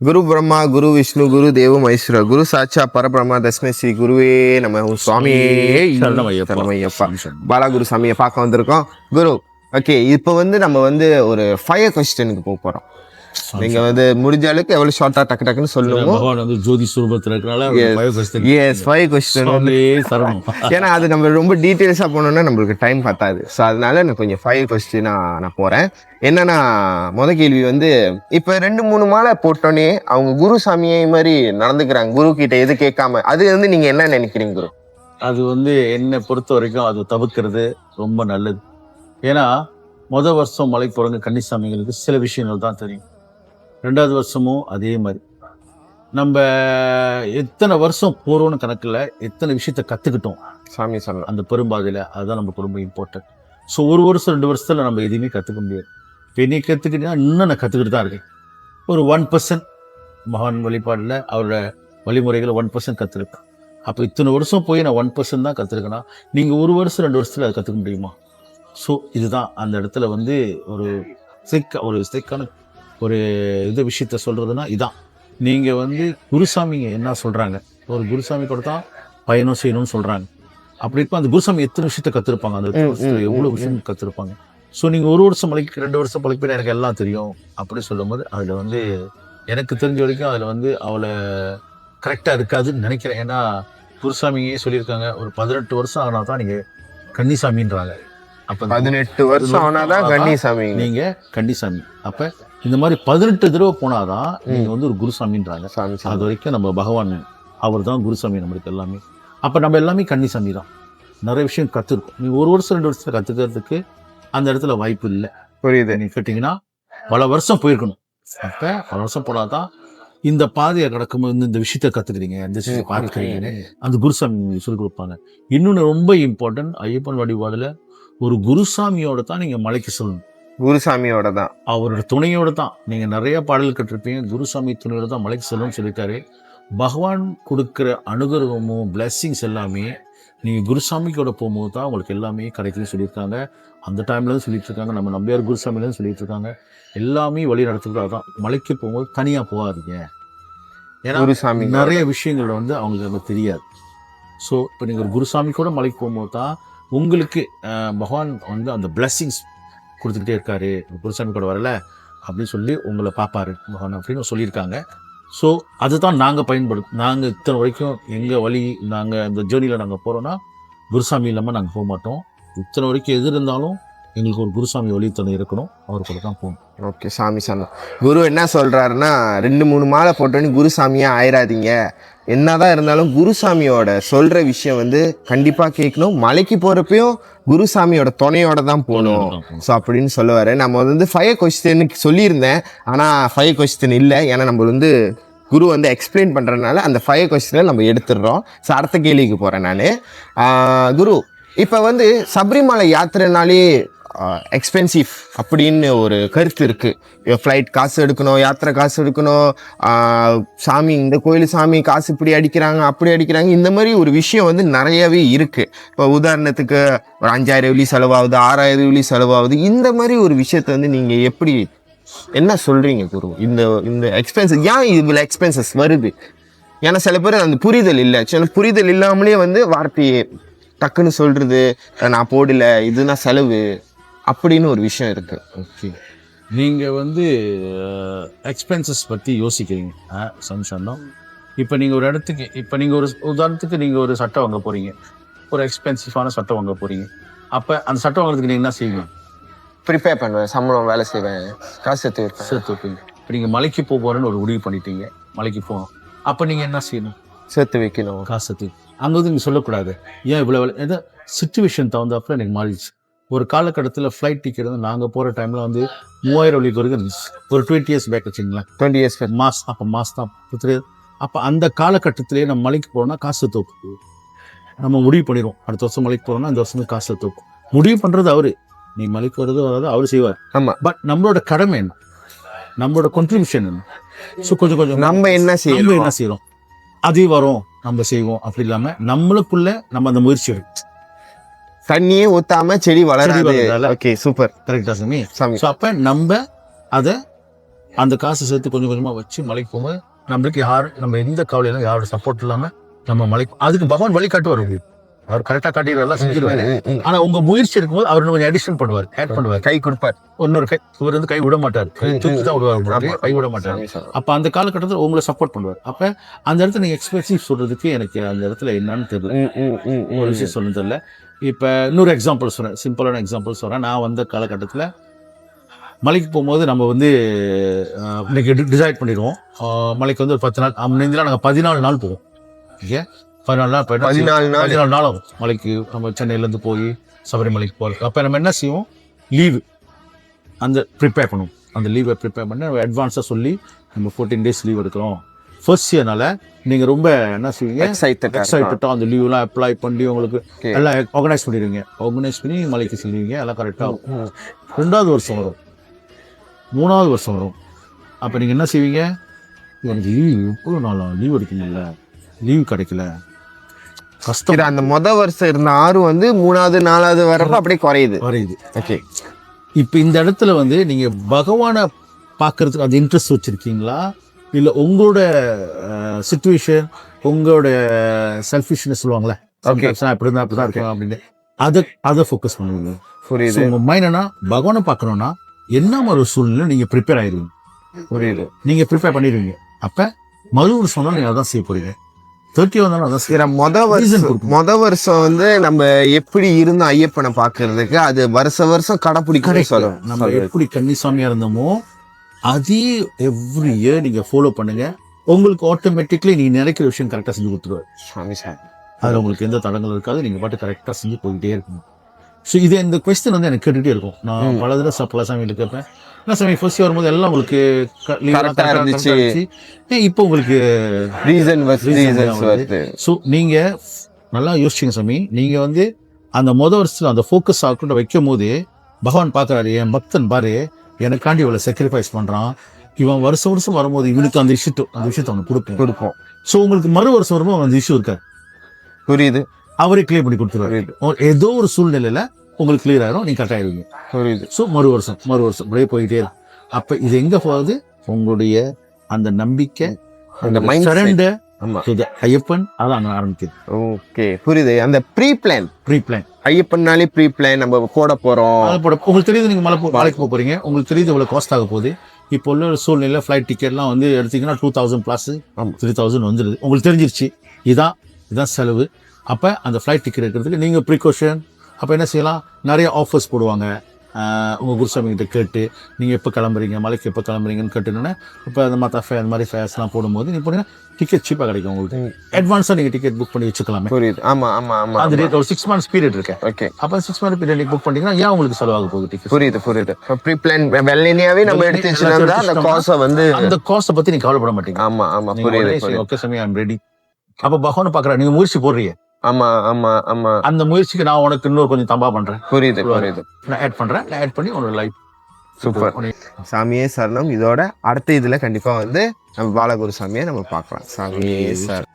குரு பிரம்மா குரு விஷ்ணு குரு தேவ மகேஸ்வர குரு சாட்சா பரபிரம்மா தஸ்மை ஸ்ரீ குருவே நம்ம சுவாமியே சரணமையப்பா பாலாகுரு சாமியை பார்க்க வந்திருக்கோம் குரு. ஓகே, இப்போ நம்ம ஒரு 5 கொஸ்டினுக்கு போக போகிறோம். நீங்க முடிஞ்ச அளவுக்கு எவ்வளவு ஷார்ட்டா டக்கு டக்குன்னு சொல்லுங்க. பகவான் ஜோதி ஸ்வரூபத்துல இருக்கனால 5 கொஸ்டின் ஏன்னா அது நம்ம ரொம்ப டீட்டெயில்ஸா போனோம்னா நம்மளுக்கு டைம் பத்தாது. ஸோ அதனால நான் கொஞ்சம் 5 கொஸ்டினா நான் போறேன். என்னன்னா, முத கேள்வி இப்ப 2-3 மாலை போட்டோன்னே அவங்க குரு சாமியை மாதிரி நடந்துக்கிறாங்க, குரு கிட்ட எது கேட்காம. அது நீங்க என்ன நினைக்கிறீங்க குரு? அது என்னை பொறுத்த வரைக்கும் அது தவிர்க்கிறது ரொம்ப நல்லது. ஏன்னா வருஷம் மலை போறவங்க கன்னிசாமிகளுக்கு சில விஷயங்கள் தான் தெரியும். 2வது வருஷமும் அதே மாதிரி நம்ம எத்தனை வருஷம் போறோம்னு கணக்கில் எத்தனை விஷயத்த கற்றுக்கிட்டோம் சாமி சொன்ன அந்த பெரும்பாதையில். அதுதான் நமக்கு ரொம்ப இம்பார்ட்டன்ட். ஸோ 1 வருஷம் 2 வருஷத்தில் நம்ம எதுவுமே கற்றுக்க முடியாது. இப்போ நீ கற்றுக்கிட்டீங்கன்னா இன்னும் நான் கற்றுக்கிட்டு தான் இருக்கேன். ஒரு 1% மகான் வழிபாடில் அவரோட வழிமுறைகளை 1% கற்றுருக்கேன். அப்போ இத்தனை வருஷம் போய் நான் 1% தான் கற்றுருக்கேன்னா நீங்கள் 1 வருஷம் 2 வருஷத்தில் அதை கற்றுக்க முடியுமா? ஸோ இதுதான் அந்த இடத்துல ஒரு சிக்கான ஒரு விஷயத்த சொல்கிறதுனா இதான். நீங்கள் குருசாமிங்க என்ன சொல்கிறாங்க, ஒரு குருசாமி கூட தான் பயணம் செய்யணும்னு சொல்கிறாங்க. அப்படி இருக்கும் அந்த குருசாமி எத்தனை விஷயத்த கற்றுருப்பாங்க, அந்த எவ்வளோ விஷயம் கற்றுருப்பாங்க. ஸோ நீங்கள் 1 வருஷம் மலைக்கு 2 வருஷம் பழக்கி எனக்கு எல்லாம் தெரியும் அப்படி சொல்லும் போது அதில் எனக்கு தெரிஞ்ச வரைக்கும் அதில் அவளை கரெக்டாக இருக்காதுன்னு நினைக்கிறேன். ஏன்னா குருசாமியே சொல்லியிருக்காங்க, ஒரு 18 வருஷம் ஆனால் தான் நீங்கள் கன்னிசாமின்றாங்க. அப்போ 18 வருஷம் ஆனாதான் கன்னிசாமி, நீங்கள் கன்னிசாமி. அப்போ இந்த மாதிரி 18 தடவை போனாதான் நீங்கள் ஒரு குருசாமின்றாங்க. அது வரைக்கும் நம்ம பகவான் அவர் தான் குருசாமி நம்மளுக்கு எல்லாமே. அப்போ நம்ம எல்லாமே கன்னிசாமி தான். நிறைய விஷயம் கற்றுருக்கோம். நீங்கள் 1 வருஷம் 2 வருஷத்தில் கற்றுக்கிறதுக்கு அந்த இடத்துல வாய்ப்பு இல்லை. புரியுது. நீங்கள் கேட்டிங்கன்னா பல வருஷம் போயிருக்கணும். அப்போ பல வருஷம் போனாதான் இந்த பாதையை கிடக்கும்போது இந்த விஷயத்த கற்றுக்கிறீங்க, இந்த விஷயத்தை பார்க்குறீங்க, அந்த குருசாமி சொல்லிக் கொடுப்பாங்க. இன்னொன்று ரொம்ப இம்பார்ட்டன்ட், ஐயப்பன் வழிபாடில் ஒரு குருசாமியோட தான் நீங்கள் மலைக்கு சொல்லணும். குருசாமியோட தான், அவரோட துணையோட தான். நீங்கள் நிறைய பாடல் கட்டிருப்பீங்க, குருசாமி துணையோட தான் மலைக்கு சொல்லணும்னு சொல்லிட்டாரு. பகவான் கொடுக்குற அனுகிரகமும் பிளெஸ்ஸிங்ஸ் எல்லாமே நீங்கள் குருசாமிக்கோட போகும்போது தான் உங்களுக்கு எல்லாமே கிடைக்குதுன்னு சொல்லியிருக்காங்க. அந்த டைம்லேருந்து சொல்லிட்டு இருக்காங்க, நம்ம நம்பியார் குருசாமிலேருந்து சொல்லிட்டு இருக்காங்க. எல்லாமே வழி நடத்துகிறது தான். மலைக்கு போகும்போது தனியாக போகாதீங்க, ஏன்னா குருசாமி நிறைய விஷயங்கள் அவங்களுக்கு தெரியாது. ஸோ இப்போ நீங்கள் ஒரு குருசாமி கூட மலைக்கு போகும்போது தான் உங்களுக்கு பகவான் அந்த பிளெஸ்ஸிங்ஸ் கொடுத்துக்கிட்டே இருக்காரு. குருசாமி கூட வரல அப்படின்னு சொல்லி உங்களை பார்ப்பாரு பகவான் அப்படின்னு சொல்லியிருக்காங்க. ஸோ அதுதான் நாங்கள் நாங்கள் இத்தனை வரைக்கும் எங்கள் வழி, நாங்கள் இந்த ஜேர்னியில் நாங்கள் போகிறோன்னா குருசாமி இல்லாமல் நாங்கள் போக மாட்டோம். இத்தனை வரைக்கும் எது இருந்தாலும் எங்களுக்கு ஒரு குருசாமி வழித்தனை இருக்கணும், அவர் கூட தான் போகணும். ஓகே, சாமி சொன்னோம். குரு என்ன சொல்கிறாருன்னா, 2-3 மாலை போட்டோன்னு குருசாமியாக ஆயிடாதீங்க. என்னதான் இருந்தாலும் குருசாமியோட சொல்கிற விஷயம் கண்டிப்பாக கேட்கணும். மலைக்கு போகிறப்பையும் குருசாமியோட துணையோட தான் போகணும். ஸோ அப்படின்னு சொல்லுவார். நம்ம 5 கொஸ்டினுக்கு சொல்லியிருந்தேன், ஆனால் 5 கொஸ்டின் இல்லை. ஏன்னா நம்ம குரு எக்ஸ்பிளைன் பண்ணுறதுனால அந்த 5 கொஸ்டினை நம்ம எடுத்துடுறோம். ஸோ அடுத்த கேள்விக்கு போகிறேன் நான். குரு, இப்போ சபரிமலை யாத்திரைனாலே எக்ஸ்பென்சிவ் அப்படின்னு ஒரு கருத்து இருக்குது. ஃப்ளைட் காசு எடுக்கணும், யாத்திரை காசு எடுக்கணும், சாமி இந்த கோயில் சாமி காசு இப்படி அடிக்கிறாங்க அப்படி அடிக்கிறாங்க, இந்த மாதிரி ஒரு விஷயம் நிறையவே இருக்குது. இப்போ உதாரணத்துக்கு ஒரு 5000 வெள்ளி செலவாகுது, 6000 வெள்ளி செலவாகுது. இந்த மாதிரி ஒரு விஷயத்த நீங்கள் எப்படி என்ன சொல்கிறீங்க குரு? இந்த எக்ஸ்பென்சஸ் ஏன் இவ்வளோ எக்ஸ்பென்சஸ் வருது? ஏன்னா சில பேர் அந்த புரிதல் இல்லை. சில புரிதல் இல்லாமலே வார்த்தையை டக்குன்னு சொல்கிறது, நான் போடல, இதுனா செலவு அப்படின்னு ஒரு விஷயம் இருக்குது. ஓகே, நீங்கள் எக்ஸ்பென்சஸ் பற்றி யோசிக்கிறீங்க சம்சந்தம். இப்போ நீங்கள் ஒரு இடத்துக்கு, இப்போ நீங்கள் ஒரு உதாரணத்துக்கு நீங்கள் ஒரு சட்டை வாங்க போகிறீங்க, ஒரு எக்ஸ்பென்சிவான சட்டை வாங்க போகிறீங்க. அப்போ அந்த சட்டை வாங்குறதுக்கு நீங்கள் என்ன செய்வீங்க? ப்ரிப்பேர் பண்ணுவேன், சம்பளம் வேலை செய்வேன், காசு சேர்த்து வைப்பீங்க. இப்போ நீங்கள் மலைக்கு போகிறேன்னு ஒரு முடிவு பண்ணிட்டீங்க, மலைக்கு போகணும். அப்போ நீங்கள் என்ன செய்யணும்? சேர்த்து வைக்கணும், காசு சேர்த்து. அங்கே நீங்கள் சொல்லக்கூடாது, ஏன் இவ்வளோ வேலை, ஏதோ சுச்சுவேஷன் தகுந்தாப்புல எனக்கு மாறிடுச்சு. ஒரு காலகட்டத்தில் ஃப்ளைட் டிக்கெட் நாங்கள் போகிற டைமில் 3000 வரைக்கும் இருந்துச்சு. ஒரு 20 years பேக் வச்சுங்களேன், 20 years மாஸ். அப்போ மாஸ் தான் தெரியாது. அப்போ அந்த காலகட்டத்திலே நம்ம மலைக்கு போகிறோம்னா காசு தோப்பு நம்ம முடிவு பண்ணிடுவோம். அடுத்த வருஷம் மலைக்கு போகிறோம்னா இந்த வருஷம் காசு தோப்பு முடிவு பண்ணுறது அவரு. நீ மலைக்கு வர்றது வராது அவர் செய்வார். ஆமாம், பட் நம்மளோட கடமை என்ன, நம்மளோட கான்ட்ரிபியூஷன் என்ன? ஸோ கொஞ்சம் கொஞ்சம் நம்ம என்ன செய்கிறோம் அதே வரும், நம்ம செய்வோம். அப்படி இல்லாமல் நம்மளுக்குள்ள நம்ம அந்த முயற்சி எடுக்கும். தண்ணியே ஊத்தாம செடி வளராது. ஓகே, சூப்பர், கரெக்டா சாமி. சாமி. ஸோ அப்போ நம்ம அதை அந்த காசு சேர்த்து கொஞ்சம் கொஞ்சமா வச்சு மலைக்கு போகும்போது நம்மளுக்கு நம்ம எந்த கவலையிலும் யாரோட சப்போர்ட் இல்லாம நம்ம மலைக்கு அதுக்கு பகவான் வழி காட்டுவார் உங்களுக்கு. அவர் கரெக்டா காட்டிடுவார், செஞ்சிருவாரு. ஆனா உங்க முயற்சி இருக்கும்போது அவர் கொஞ்சம் அடிஷன் பண்ணுவார், ஆட் பண்ணுவார், கை கொடுப்பார். இன்னொரு கை இவர் வந்து கை விட மாட்டார், தூக்கி தான் விடுவார், கை விட மாட்டார். அப்ப அந்த காலகட்டத்தில் உங்களை சப்போர்ட் பண்ணுவார். அப்ப அந்த இடத்துல நீங்க எக்ஸ்பிரசிவ் சொல்றதுக்கு எனக்கு அந்த இடத்துல என்னன்னு தெரியல, ஒரு விஷயம் சொல்ல தெரியல. இப்ப இன்னொரு எக்ஸாம்பிள் சொல்றேன், சிம்பிளான எக்ஸாம்பிள் சொல்றேன். நான் வந்த காலகட்டத்தில் மலைக்கு போகும்போது நம்ம வந்து இன்னைக்கு டிசைட் பண்ணிடுவோம், மலைக்கு வந்து ஒரு 10 நாள், முன்னேந்திலாம் நாங்கள் 14 நாள் போவோம். ஓகே, 14 நாள் போயிட்டு 14 நாள் ஆகும் மலைக்கு. நம்ம சென்னையிலேருந்து போய் சபரிமலைக்கு போகிறதுக்கு. அப்போ நம்ம என்ன செய்வோம், லீவு அந்த ப்ரிப்பேர் பண்ணுவோம். அந்த லீவை ப்ரிப்பேர் பண்ணி நம்ம அட்வான்ஸாக சொல்லி நம்ம 14 days லீவ் எடுக்கிறோம். ஃபர்ஸ்ட் இயர்னால நீங்கள் ரொம்ப என்ன செய்வீங்க, எக்ஸைட்டடாக அந்த லீவ்லாம் அப்ளை பண்ணி உங்களுக்கு எல்லாம் ஆர்கனைஸ் பண்ணிடுவீங்க. ஆர்கனைஸ் பண்ணி மலைக்கு செல்வீங்க, எல்லாம் கரெக்டாக இருக்கும். 2வது வருஷம் வரும், 3வது வருஷம் வரும். அப்போ நீங்கள் என்ன செய்வீங்க, எனக்கு லீவ் எவ்வளோ நாளா லீவ் எடுக்கணும்ல, லீவ் கிடைக்கல, கஷ்டம். அந்த வருஷம் இருந்த ஆறு வந்து 3வது 4வது வரப்ப அப்படியே குறையுது. ஓகே, இப்போ இந்த இடத்துல வந்து நீங்கள் பகவானை பார்க்கறதுக்கு அந்த இன்ட்ரெஸ்ட் வச்சுருக்கீங்களா, இல்லை உங்களோட சிச்சுவேஷன், உங்களோட செல்ஃபிஷ்னஸ் சொல்லுவாங்களே, இப்படி தான் இருக்கணும் அப்படின்னு அதை ஃபோக்கஸ் பண்ணுவீங்க. புரியுது. உங்கள் மைண்ட் என்ன, பகவானை பார்க்கணுன்னா என்ன ஒரு சூழ்நிலை நீங்கள் ப்ரிப்பேர் ஆயிடுவீங்க. புரியுது. நீங்கள் ப்ரிப்பேர் பண்ணிடுவீங்க. அப்போ ஒரு சொன்னாலும் நீங்கள் அதான் செய்ய போறீங்க. 30 வந்தாலும் அதான் செய்ய. மொத வருஷம் வந்து நம்ம எப்படி இருந்தோம் ஐயப்பனை பார்க்கறதுக்கு, அது வருஷம் கடைப்பிடிக்க நம்ம எப்படி கன்னிசாமியா இருந்தோமோ அதே எவ்ரி இயர் நீங்க ஃபாலோ பண்ணுங்க. உங்களுக்கு ஆட்டோமேட்டிக்லி நீங்க நினைக்கிற விஷயம் கரெக்டா செஞ்சு கொடுத்துருவாரு. அதுல உங்களுக்கு எந்த தடங்கள் இருக்காது, நீங்க பாட்டு கரெக்டா செஞ்சு போயிட்டே இருக்கணும். ஸோ இது இந்த கொஸ்டின் வந்து எனக்கு கேட்டுகிட்டே இருக்கும். நான் பல தடவை பல சாமியில் கேட்பேன், என்ன சாமி ஃபர்ஸ்ட் வரும்போது எல்லாம் உங்களுக்கு இருந்துச்சு, இப்போ உங்களுக்கு ரீசன். ஸோ நீங்க நல்லா யோசிச்சுங்க சாமி. நீங்க வந்து அந்த வருஷத்துல அந்த ஃபோக்கஸ் ஆகకుండా வைக்கும் போது பகவான் பார்க்குறாரு, என் பக்தன் பாரு எனக்காண்டி இவ்வளோ சாக்ரிஃபைஸ் பண்றான், இவன் வருஷம் வரும்போது இவனுக்கு அந்த விஷயத்தை அவனுக்கு கொடுப்போம். ஸோ உங்களுக்கு வருஷம் வரும்போது அந்த இஷ்யூ இருக்காது. புரியுது. அவரே கிளியர் பண்ணி கொடுத்துருவாரு. ஏதோ ஒரு சூழ்நிலையில உங்களுக்கு கிளியர் ஆயிரும், நீங்க கரெக்ட் ஆயிருவீங்க. புரியுது. ஸோ வருஷம் அப்படியே போயிட்டே இருக்கும். அப்ப இது எங்க போகுது, உங்களுடைய அந்த நம்பிக்கை, அந்த சரண்டர் ஐயப்பன், அதான் ஆரம்பிக்குது. ஓகே, புரியுது. அந்த ப்ரீ பிளான் ஐயப்பன்னாலே ப்ரீ பிளான் நம்ம போட போறோம். உங்களுக்கு தெரியுது, நீங்க மலைக்கு போக போறீங்க, உங்களுக்கு தெரியுது இவ்வளவு காஸ்ட் ஆக போகுது. இப்போ உள்ள சூழ்நிலை ஃபிளைட் டிக்கெட்லாம் வந்து எடுத்தீங்கன்னா 2000 + 3000 வந்துடுது. உங்களுக்கு தெரிஞ்சிருச்சு இதான் செலவு. அப்போ அந்த ஃப்ளைட் டிக்கெட் எடுக்கிறதுக்கு நீங்கள் ப்ரிகாஷன் அப்போ என்ன செய்யலாம், நிறைய ஆஃபர்ஸ் போடுவாங்க. உங்கள் குருசாமி கிட்ட கேட்டு நீங்கள் எப்போ கிளம்புறீங்க, மலைக்கு எப்போ கிளம்புறீங்கன்னு கேட்டுனோன்னே இப்போ அந்த மற்ற அந்த மாதிரி ஃபேர்ஸ்லாம் போடும்போது நீங்கள் போனீங்கன்னா டிக்கெட் சீப்பாக கிடைக்கும். உங்களுக்கு அட்வான்ஸாக நீங்கள் டிக்கெட் புக் பண்ணி வச்சுக்கலாமே. புரியுது. ஆமாம். அது ரேட் ஒரு 6 months பீரியட் இருக்கு. ஓகே, அப்போ 6 month பீரியட் நீங்கள் புக் பண்ணிங்கன்னா ஏன் உங்களுக்கு செலவாக போகுது டிக்கெட். புரியுது. ப்ரீ பிளான் வெள்ளனியாவே நம்ம எடுத்து வச்சுருந்தா அந்த காசை வந்து அந்த காசை பற்றி நீங்கள் கவலைப்பட மாட்டீங்க. ஆமாம் புரியுது. ஓகே சாமி, ஐம் ரெடி. அப்போ பகவானை பார்க்குறேன், நீங்கள் முயற்சி போடுறீங்க. ஆமா. அந்த முயற்சிக்கு நான் உனக்கு இன்னொரு கொஞ்சம் தம்பா பண்றேன். புரியுது. நான் ஆட் பண்ணி உன்னோட லைஃப். சூப்பர். சாமியே சரணம். இதோட அடுத்த இதுல கண்டிப்பா வந்து நம்ம பாலகுரு சாமியை நம்ம பார்க்கலாம். சாமியே சரணம்.